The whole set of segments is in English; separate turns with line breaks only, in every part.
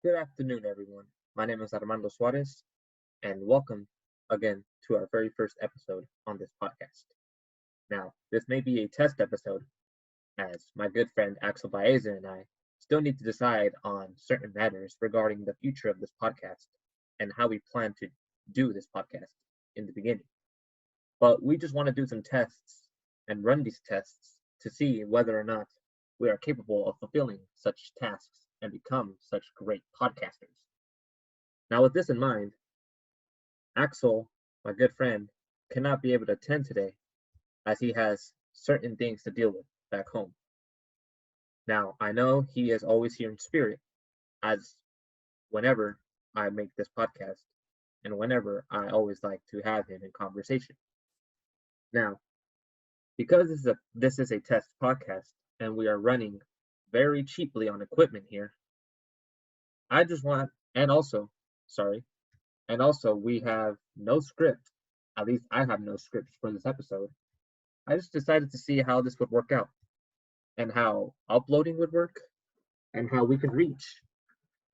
Good afternoon, everyone. My name is Armando Suarez, and welcome again to our very first episode on this podcast. Now, this may be a test episode, as my good friend Axel Baeza and I still need to decide on certain matters regarding the future of this podcast and how we plan to do this podcast in the beginning. But we just want to do some tests and run these tests to see whether or not we are capable of fulfilling such tasks and become such great podcasters. Now, with this in mind, Axel, my good friend, cannot be able to attend today as he has certain things to deal with back home. Now, I know he is always here in spirit, as whenever I make this podcast and whenever I always like to have him in conversation. Now, because this is a test podcast and we are running very cheaply on equipment here, I just want and also, sorry, and also we have no script. At least I have no script for this episode. I just decided to see how this would work out and how uploading would work and how we could reach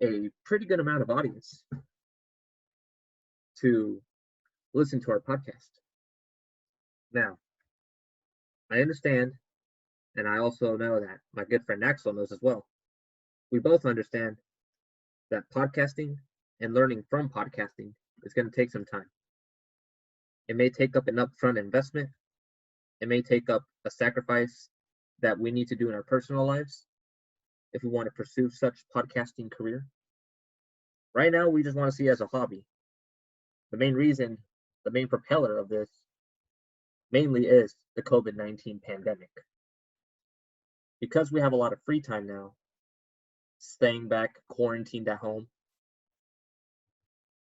a pretty good amount of audience to listen to our podcast. Now, I understand, and I also know that my good friend Axel knows as well. We both understand that podcasting and learning from podcasting is going to take some time. It may take up an upfront investment. It may take up a sacrifice that we need to do in our personal lives if we want to pursue such podcasting career. Right now, we just want to see it as a hobby. The main reason, the main propeller of this mainly is the COVID-19 pandemic. Because we have a lot of free time now, staying back, quarantined at home,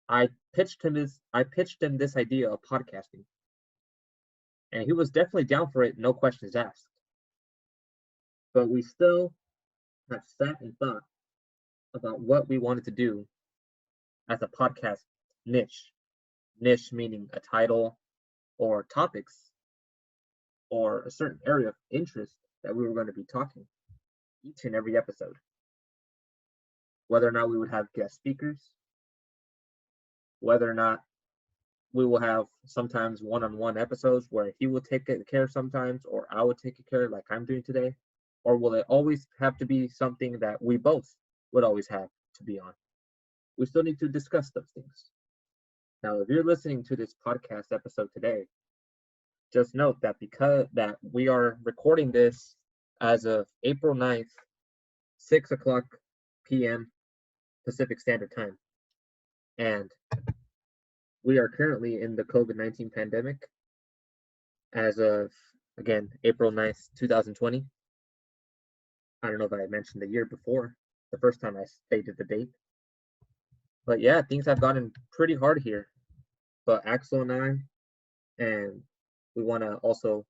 I pitched him this idea of podcasting. And he was definitely down for it, no questions asked. But we still have sat and thought about what we wanted to do as a podcast niche. Niche meaning a title or topics or a certain area of interest that we were going to be talking each and every episode. Whether or not we would have guest speakers, whether or not we will have sometimes one-on-one episodes where he will take care sometimes or I will take care like I'm doing today, or will it always have to be something that we both would always have to be on? We still need to discuss those things. Now, if you're listening to this podcast episode today, just note that because that we are recording this as of April 9th, 6 o'clock p.m. Pacific Standard Time. And we are currently in the COVID-19 pandemic as of, again, April 9th, 2020. I don't know if I mentioned the year before, the first time I stated the date. But yeah, things have gotten pretty hard here. But Axel and I, and we want to also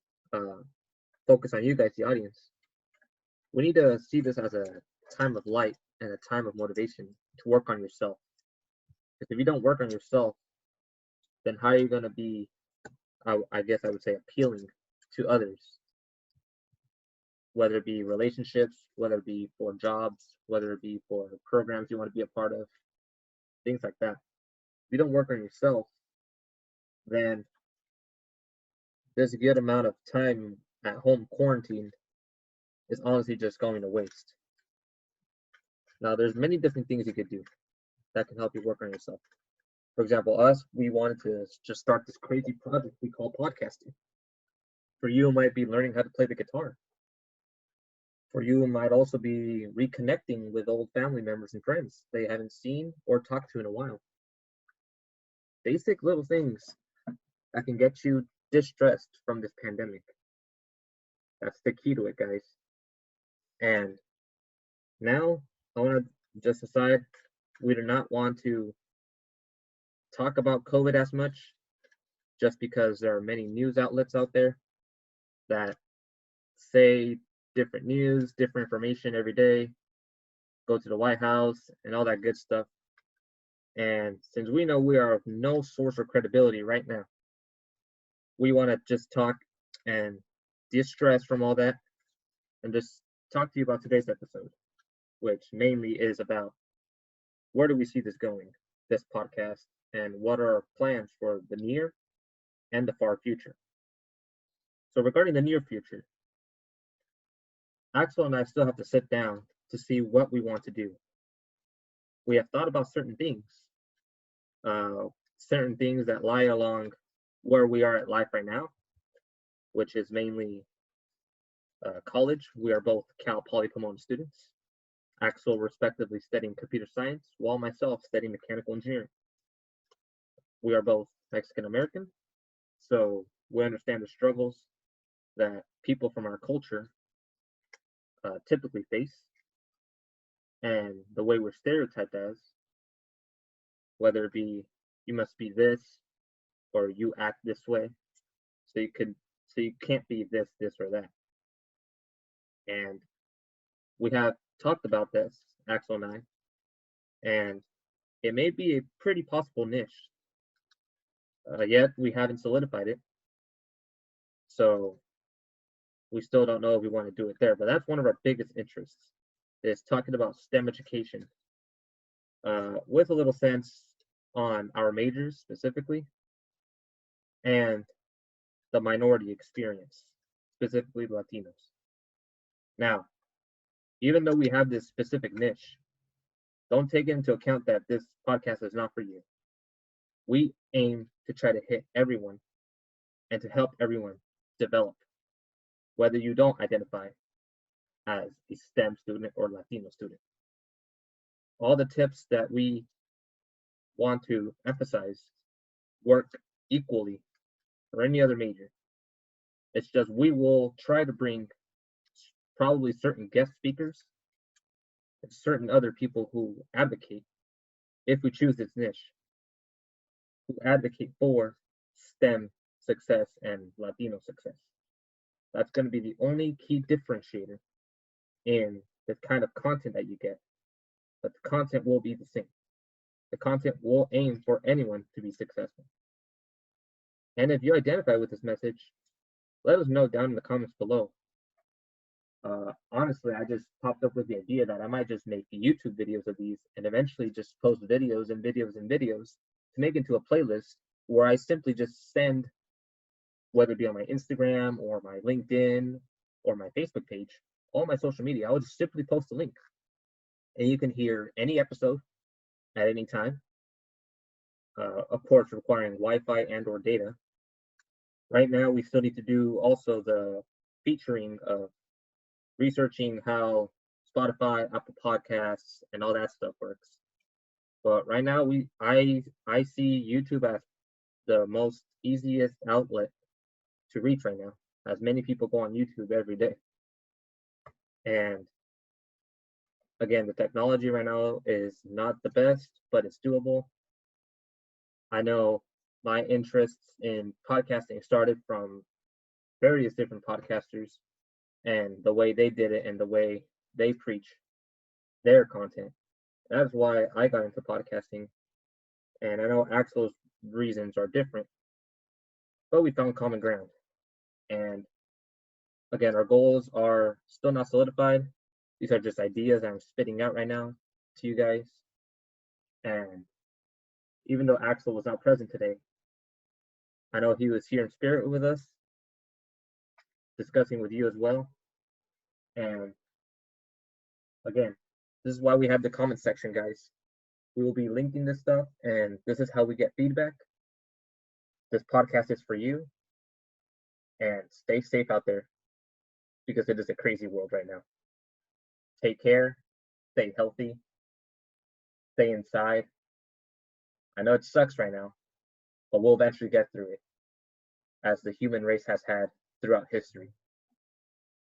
focus on you guys, the audience. We need to see this as a time of light and a time of motivation to work on yourself. Because if you don't work on yourself, then how are you going to be, I guess I would say, appealing to others? Whether it be relationships, whether it be for jobs, whether it be for programs you want to be a part of, things like that. If you don't work on yourself, then there's a good amount of time at home quarantined is honestly just going to waste. Now, there's many different things you could do that can help you work on yourself. For example, we wanted to just start this crazy project we call podcasting. For you, it might be learning how to play the guitar. For you, it might also be reconnecting with old family members and friends they haven't seen or talked to in a while. Basic little things that can get you distressed from this pandemic. That's the key to it, guys. And now I want to just decide we do not want to talk about COVID as much just because there are many news outlets out there that say different news, different information every day, go to the White House and all that good stuff. And since we know we are of no source of credibility right now, we want to just talk and distress from all that and just talk to you about today's episode, which mainly is about where do we see this going, this podcast, and what are our plans for the near and the far future. So regarding the near future, Axel and I still have to sit down to see what we want to do. We have thought about uh, certain things that lie along where we are at life right now, which is mainly college. We are both Cal Poly Pomona students. Axel respectively studying computer science, while myself studying mechanical engineering. We are both Mexican American, so we understand the struggles that people from our culture typically face, and the way we're stereotyped as, whether it be you must be this or you act this way, so you can't be this or that. And we have talked about this, Axel and I, and it may be a pretty possible niche. Yet we haven't solidified it, so we still don't know if we want to do it there. But that's one of our biggest interests, is talking about STEM education, with a little sense on our majors specifically, and the minority experience, specifically Latinos. Now, even though we have this specific niche, don't take into account that this podcast is not for you. We aim to try to hit everyone and to help everyone develop, whether you don't identify as a STEM student or Latino student. All the tips that we want to emphasize work equally for any other major. It's just we will try to bring probably certain guest speakers and certain other people who advocate, if we choose this niche, who advocate for STEM success and Latino success. That's going to be the only key differentiator in the kind of content that you get, but the content will be the same. The content will aim for anyone to be successful. And if you identify with this message, let us know down in the comments below. Honestly, I just popped up with the idea that I might just make YouTube videos of these and eventually just post videos and videos and videos to make into a playlist where I simply just send, whether it be on my Instagram or my LinkedIn or my Facebook page, all my social media, I will just simply post a link. And you can hear any episode at any time, of course, requiring Wi-Fi and or data. Right now, we still need to do also the featuring of researching how Spotify, Apple Podcasts, and all that stuff works. But right now, I see YouTube as the most easiest outlet to reach right now, as many people go on YouTube every day. And again, the technology right now is not the best, but it's doable. I know my interests in podcasting started from various different podcasters and the way they did it and the way they preach their content. That's why I got into podcasting. And I know Axel's reasons are different, but we found common ground. And again, our goals are still not solidified. These are just ideas I'm spitting out right now to you guys. And even though Axel was not present today, I know he was here in spirit with us, discussing with you as well. And again, this is why we have the comment section, guys. We will be linking this stuff, and this is how we get feedback. This podcast is for you. And stay safe out there, because it is a crazy world right now. Take care, stay healthy, stay inside. I know it sucks right now, but we'll eventually get through it, as the human race has had throughout history.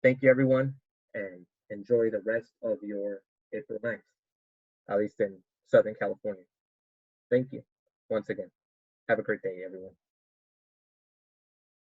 Thank you, everyone, and enjoy the rest of your April 9th, at least in Southern California. Thank you once again. Have a great day, everyone.